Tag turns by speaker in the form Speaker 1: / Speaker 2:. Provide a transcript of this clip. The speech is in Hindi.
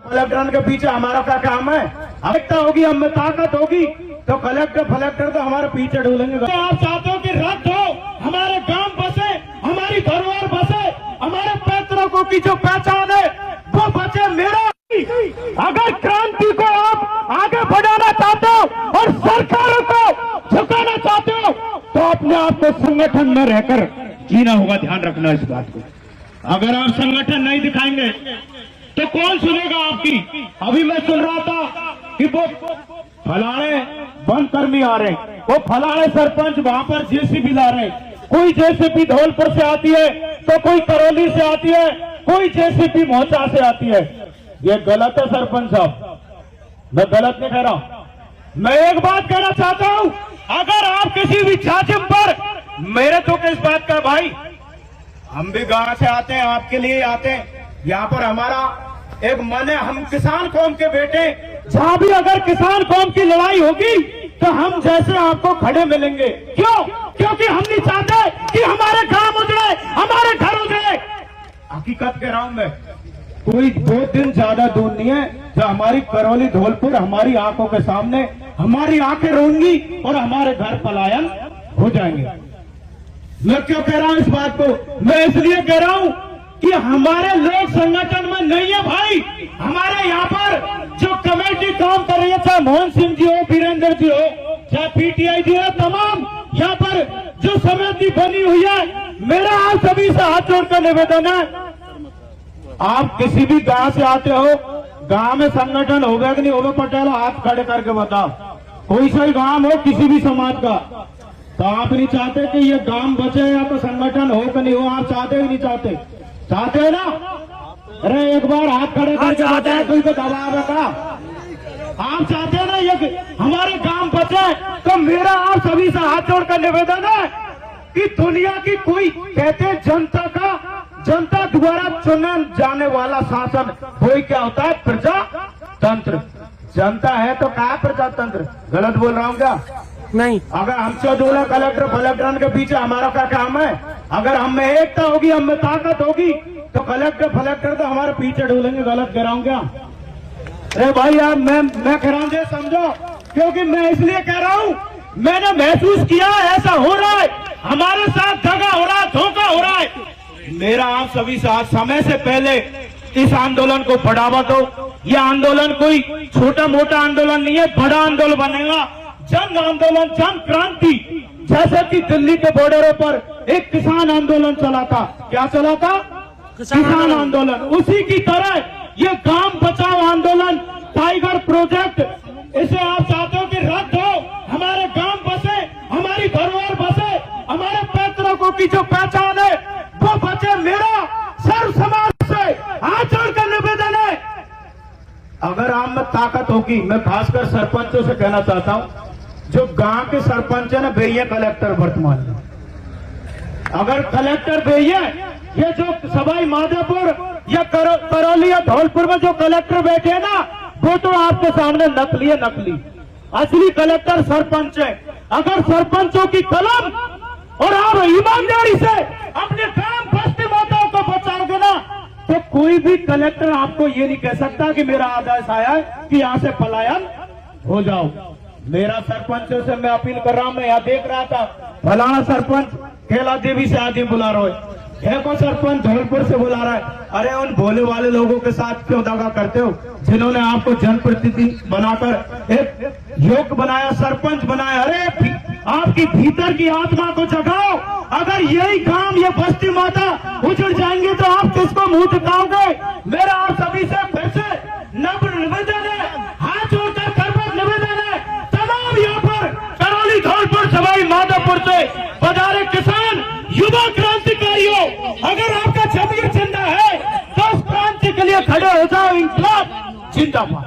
Speaker 1: कलेक्टर के पीछे हमारा क्या काम है? एकता होगी, हम में ताकत होगी तो कलेक्टर तो हमारे पीछे ढूंढेंगे। आप चाहते हो कि रद्द हो, हमारे गांव बसे, हमारी धरोहर बसे, हमारे पैतृकों की जो पहचान है वो बचे। मेरा अगर क्रांति को आप आगे बढ़ाना चाहते हो और सरकारों को झुकाना चाहते हो तो अपने आप को संगठन में रहकर जीना होगा। ध्यान रखना इस बात को। अगर आप संगठन नहीं दिखाएंगे तो कौन सुनेगा आपकी? अभी मैं सुन रहा था कि वो फलाने वन कर्मी आ रहे, वो फलाने सरपंच वहां पर जेसीबी ला रहे। कोई जेसीबी धौलपुर से आती है तो कोई करौली से आती है, कोई जेसीबी मोचा से आती है। ये गलत है सरपंच साहब, मैं गलत नहीं कह रहा। मैं एक बात कहना चाहता हूं, अगर आप किसी भी जाजिम पर, मेरे तो किस बात का भाई, हम भी गांव से आते हैं, आपके लिए आते हैं। यहाँ पर हमारा एक मन है, हम किसान कौम के बेटे, जहां भी अगर किसान कौम की लड़ाई होगी तो हम जैसे आपको खड़े मिलेंगे। क्यों? क्योंकि हम नहीं चाहते कि हमारे गांव उजड़े, हमारे घर उजड़े। हकीकत कह रहा हूं मैं, कोई 2 दिन ज्यादा दूर नहीं है जो हमारी करौली धौलपुर हमारी आंखों के सामने, हमारी आंखें रोंगी और हमारे घर पलायन हो जाएंगे। मैं क्यों कह रहा हूं इस बात को? मैं इसलिए कह रहा हूं कि हमारे लोग संगठन में नहीं है भाई। हमारे यहाँ पर जो कमेटी काम कर रही है, चाहे मोहन सिंह जी हो, वीरेंद्र जी हो, चाहे पीटीआई जी हो, तमाम यहाँ पर जो समिति बनी हुई है, मेरा आप सभी से हाथ जोड़कर निवेदन है, आप किसी भी गांव से आते हो, गांव में संगठन होगा कि नहीं होगा, पटेल हाथ खड़े करके बताओ। कोई सा गांव हो किसी भी समाज का, तो आप नहीं चाहते कि ये गांव बचे या तो संगठन हो कि नहीं हो? आप चाहते ही नहीं चाहते? चाहते हैं ना? अरे एक बार हाथ खड़े करके बताया, कोई तो दबाव रखा। आप चाहते हैं ना ये हमारे गांव बचे? तो मेरा आप सभी से हाथ जोड़कर निवेदन है कि दुनिया की कोई, कहते जनता का, जनता द्वारा चुना जाने वाला शासन वही क्या होता है? प्रजातंत्र। जनता है तो क्या प्रजातंत्र? गलत बोल रहा हूँ क्या?
Speaker 2: नहीं।
Speaker 1: अगर हमसे जोड़ा कलेक्टर के पीछे हमारा क्या काम है? अगर हम में एकता होगी, हम में ताकत होगी तो कलेक्टर तो हमारे पीछे ढूंढेंगे। गलत कह रहा हूँ क्या? अरे भाई आप मैं कह रहा हूँ समझो, क्योंकि मैं इसलिए कह रहा हूँ, मैंने महसूस किया ऐसा हो रहा है, हमारे साथ दगा हो रहा है, धोखा हो रहा है। मेरा आप सभी साथ समय से पहले इस आंदोलन को बढ़ावा दो। यह आंदोलन कोई छोटा मोटा आंदोलन नहीं है, बड़ा आंदोलन बनेगा, जन आंदोलन, जन क्रांति। जैसे कि दिल्ली के बॉर्डरों पर एक किसान आंदोलन चला था। क्या चला था? किसान आंदोलन। उसी की तरह ये गांव बचाओ आंदोलन, टाइगर प्रोजेक्ट, इसे आप चाहते हो कि रद्द हो, हमारे गांव बसे, हमारी धरोहर बसे, हमारे पैतृकों की जो पहचान है वो बचे। मेरा सर्व समाज से हाथ जोड़कर निवेदन है, अगर आप में ताकत होगी, मैं खासकर सरपंचों से कहना चाहता हूं, जो गांव के सरपंच है ना, बेहिए कलेक्टर वर्तमान में। अगर कलेक्टर बेहिए, ये जो सवाई माधोपुर या करौली या धौलपुर में जो कलेक्टर बैठे हैं ना, वो तो आपके सामने नकली है, नकली। असली कलेक्टर सरपंच है। अगर सरपंचों की कलम और आप ईमानदारी से अपने काम बस्ती माताओं को बचाओगे ना, तो कोई भी कलेक्टर आपको ये नहीं कह सकता कि मेरा आदेश आया है कि यहाँ से पलायन हो जाओ। मेरा सरपंचों से मैं अपील कर रहा हूं, मैं यहाँ देख रहा था, फलाना सरपंच खेला देवी से आदमी बुला रहा है, को सरपंच धौलपुर से बुला रहा है। अरे उन भोले वाले लोगों के साथ क्यों दगा करते हो, जिन्होंने आपको जनप्रतिनिधि बनाकर एक योग्य बनाया, सरपंच बनाया। अरे आपकी भीतर की आत्मा को जगाओ। अगर यही काम, ये बस्ती माता उजड़ जाएंगे तो आप किसको मुंह दिखाओगे? मेरा आप सभी से फिर से नम्र निवेदन है, हाथ जोड़कर करबद्ध निवेदन है, तमाम यहाँ पर करौली धौलपुर सवाई माधोपुर से पधारे किसान युवा क्रांतिकारियों, अगर आपका जमीर जिंदा है तो उस क्रांति के लिए खड़े हो जाओ। इंकलाब जिंदाबाद।